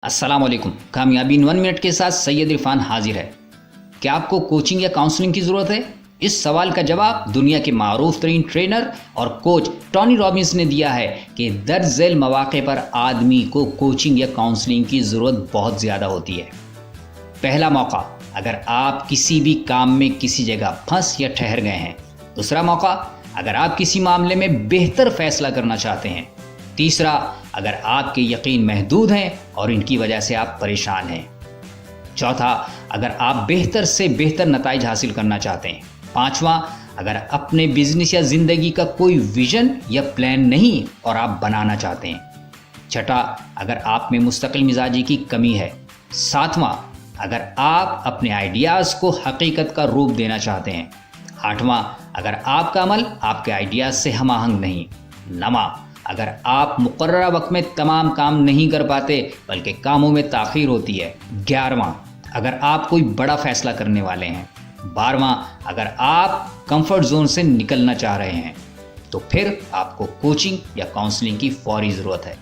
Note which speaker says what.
Speaker 1: अस्सलाम वालेकुम। कामयाबी इन 1 मिनट के साथ सैयद इरफान हाजिर है। क्या आपको कोचिंग या काउंसलिंग की ज़रूरत है? इस सवाल का जवाब दुनिया के मारूफ तरीन ट्रेनर और कोच टोनी रॉबिन्स ने दिया है कि दर्ज झेल मौक़े पर आदमी को कोचिंग या काउंसलिंग की ज़रूरत बहुत ज़्यादा होती है। पहला मौका, अगर आप किसी भी काम में किसी जगह फंस या ठहर गए हैं। दूसरा मौका, अगर आप किसी मामले में बेहतर फैसला करना चाहते हैं। तीसरा, अगर आपके यकीन महदूद हैं और इनकी वजह से आप परेशान हैं। चौथा, अगर आप बेहतर से बेहतर नताइज हासिल करना चाहते हैं। पांचवा, अगर अपने बिजनेस या ज़िंदगी का कोई विजन या प्लान नहीं और आप बनाना चाहते हैं। छठा, अगर आप में मुस्तकिल मिजाजी की कमी है। सातवां, अगर आप अपने आइडियाज़ को हकीकत का रूप देना चाहते हैं। आठवां, अगर आपका अमल आपके आइडियाज़ से हम आहंग नहीं। नवां, अगर आप मुकर्ररा वक्त में तमाम काम नहीं कर पाते बल्कि कामों में ताख़ीर होती है। 11वां, अगर आप कोई बड़ा फैसला करने वाले हैं। 12वां, अगर आप कंफर्ट जोन से निकलना चाह रहे हैं। तो फिर आपको कोचिंग या काउंसलिंग की फौरी ज़रूरत है।